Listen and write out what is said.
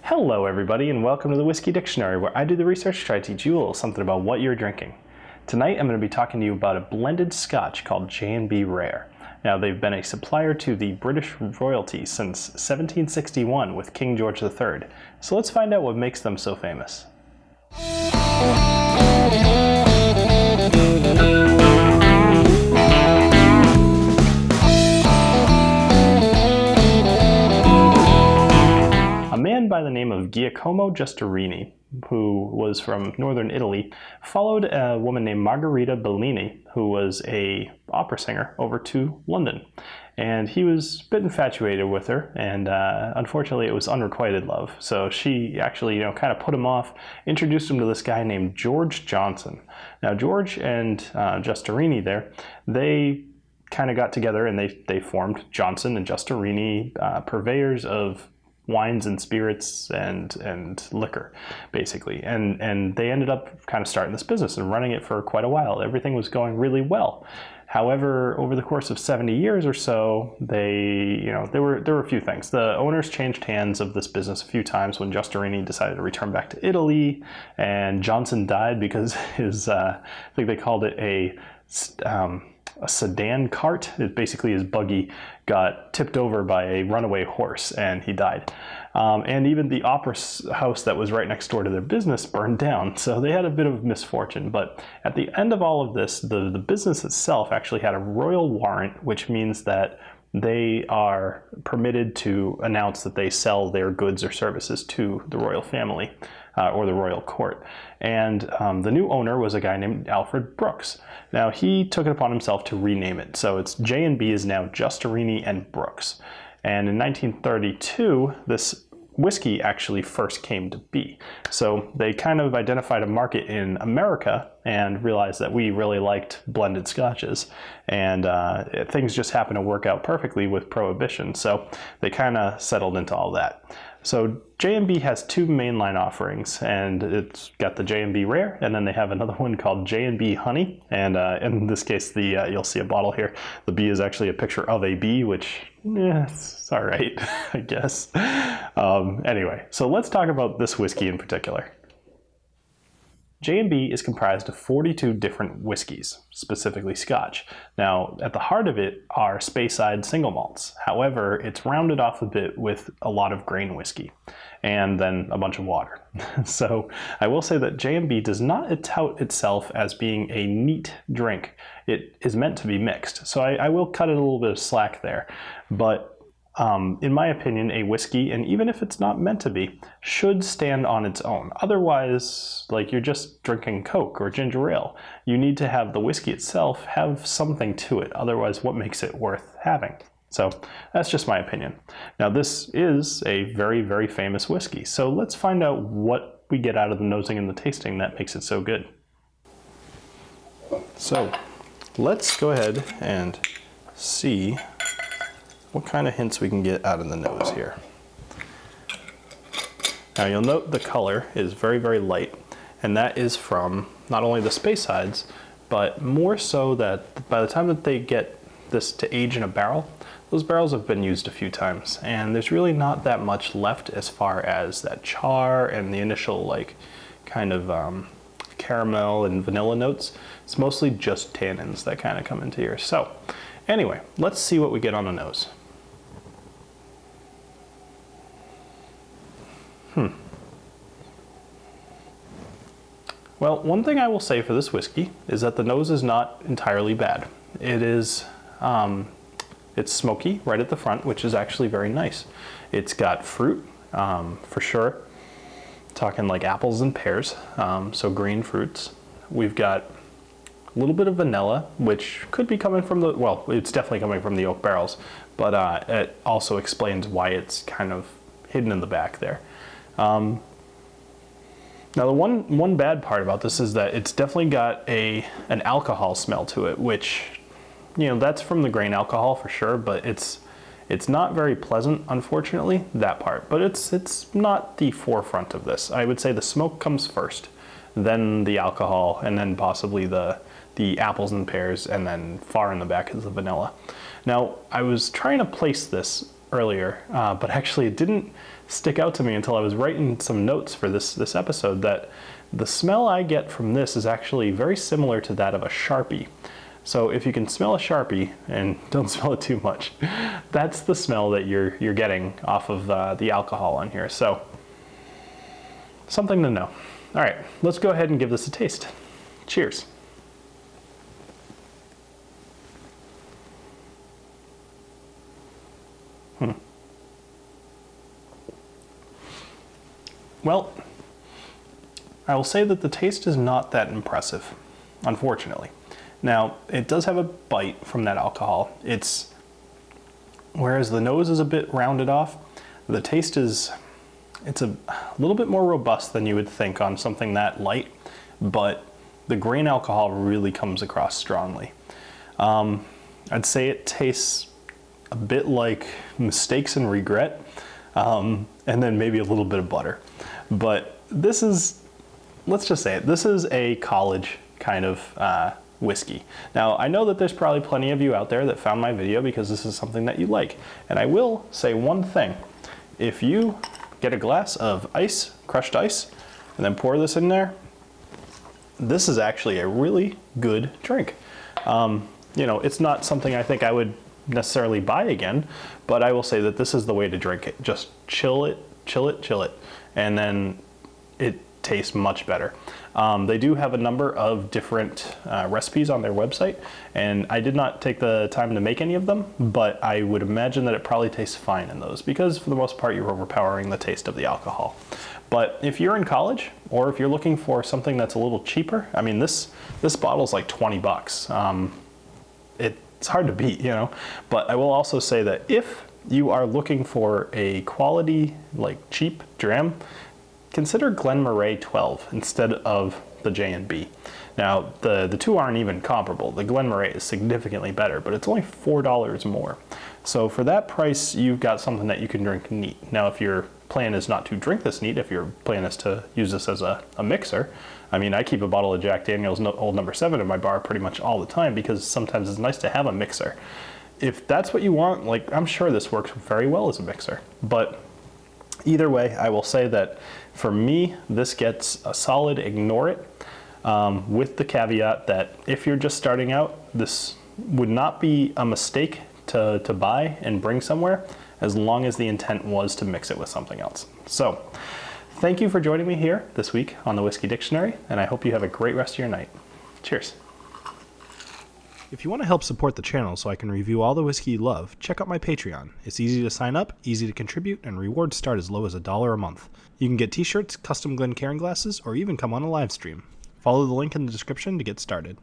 Hello everybody and welcome to the Whiskey Dictionary, where I do the research to try to teach you a little something about what you're drinking. Tonight I'm going to be talking to you about a blended scotch called J&B Rare. Now they've been a supplier to the British royalty since 1761 with King George III. So let's find out what makes them so famous. A man by the name of Giacomo Giustorini, who was from northern Italy, followed a woman named Margherita Bellini, who was an opera singer, over to London. And he was a bit infatuated with her, and unfortunately it was unrequited love. So she actually, kind of put him off, introduced him to this guy named George Johnson. Now George and Giustorini there, they kind of got together and they formed Johnson and Giustorini, purveyors of wines and spirits and liquor, basically. And they ended up kind of starting this business and running it for quite a while. Everything was going really well. However, over the course of 70 years or so, there were a few things. The owners changed hands of this business a few times when Giustorini decided to return back to Italy, and Johnson died because his, I think they called it a sedan cart. Basically his buggy got tipped over by a runaway horse and he died. And even the opera house that was right next door to their business burned down. So they had a bit of misfortune. But at the end of all of this, the business itself actually had a royal warrant, which means that they are permitted to announce that they sell their goods or services to the royal family or the royal court. And the new owner was a guy named Alfred Brooks. Now he took it upon himself to rename it. So it's J&B is now Giustorini and Brooks. And in 1932, this whiskey actually first came to be. So they kind of identified a market in America and realized that we really liked blended scotches, and things just happened to work out perfectly with Prohibition. So they kind of settled into all that. So J&B has two mainline offerings, and it's got the J&B Rare, and then they have another one called J&B Honey. And in this case, you'll see a bottle here. The B is actually a picture of a bee, which, it's all right, I guess. Anyway, so let's talk about this whiskey in particular. J&B is comprised of 42 different whiskeys, specifically Scotch. Now, at the heart of it are Speyside single malts. However, it's rounded off a bit with a lot of grain whiskey, and then a bunch of water. So I will say that J&B does not tout itself as being a neat drink. It is meant to be mixed. So I will cut it a little bit of slack there. But in my opinion, a whiskey, and even if it's not meant to be, should stand on its own. Otherwise, like, you're just drinking Coke or ginger ale. You need to have the whiskey itself have something to it. Otherwise, what makes it worth having? So that's just my opinion. Now, this is a very, very famous whiskey. So let's find out what we get out of the nosing and the tasting that makes it so good. So let's go ahead and see what kind of hints we can get out of the nose here. Now you'll note the color is very, very light, and that is from not only the Speysides, but more so that by the time that they get this to age in a barrel, those barrels have been used a few times, and there's really not that much left as far as that char and the initial kind of caramel and vanilla notes. It's mostly just tannins that kind of come into here. So anyway, let's see what we get on the nose. Well, one thing I will say for this whiskey is that the nose is not entirely bad. It is, it's smoky right at the front, which is actually very nice. It's got fruit, for sure. Talking like apples and pears, so green fruits. We've got a little bit of vanilla, which could be coming from well, it's definitely coming from the oak barrels, but it also explains why it's kind of hidden in the back there. Now the one bad part about this is that it's definitely got an alcohol smell to it, which, that's from the grain alcohol for sure, but it's not very pleasant, unfortunately, that part. But it's not the forefront of this. I would say the smoke comes first, then the alcohol, and then possibly the apples and pears, and then far in the back is the vanilla. Now, I was trying to place this earlier, but actually it didn't stick out to me until I was writing some notes for this episode that the smell I get from this is actually very similar to that of a Sharpie. So if you can smell a Sharpie, and don't smell it too much, that's the smell that you're getting off of the alcohol on here. So something to know. All right, let's go ahead and give this a taste. Cheers. Well, I will say that the taste is not that impressive, unfortunately. Now, it does have a bite from that alcohol. Whereas the nose is a bit rounded off, the taste it's a little bit more robust than you would think on something that light, but the grain alcohol really comes across strongly. I'd say it tastes a bit like mistakes and regret, and then maybe a little bit of butter. But this is, let's just say it, this is a college kind of whiskey. Now, I know that there's probably plenty of you out there that found my video because this is something that you like. And I will say one thing. If you get a glass of ice, crushed ice, and then pour this in there, this is actually a really good drink. You know, it's not something I think I would necessarily buy again, but I will say that this is the way to drink it. Just chill it, and then it tastes much better. They do have a number of different recipes on their website, and I did not take the time to make any of them, but I would imagine that it probably tastes fine in those because for the most part you're overpowering the taste of the alcohol. But if you're in college, or if you're looking for something that's a little cheaper, I mean this bottle's like 20 bucks. It's hard to beat, you know, but I will also say that if you are looking for a quality, like cheap dram, consider Glenmorangie 12 instead of the J&B. Now, the two aren't even comparable. The Glenmorangie is significantly better, but it's only $4 more. So for that price, you've got something that you can drink neat. Now, if your plan is not to drink this neat, if your plan is to use this as a mixer, I mean, I keep a bottle of Jack Daniel's Old No. 7 in my bar pretty much all the time because sometimes it's nice to have a mixer. If that's what you want, like, I'm sure this works very well as a mixer. But either way, I will say that for me, this gets a solid ignore it, with the caveat that if you're just starting out, this would not be a mistake to buy and bring somewhere as long as the intent was to mix it with something else. So thank you for joining me here this week on the Whiskey Dictionary, and I hope you have a great rest of your night. Cheers. If you want to help support the channel so I can review all the whiskey you love, check out my Patreon. It's easy to sign up, easy to contribute, and rewards start as low as $1 a month. You can get t-shirts, custom Glencairn glasses, or even come on a live stream. Follow the link in the description to get started.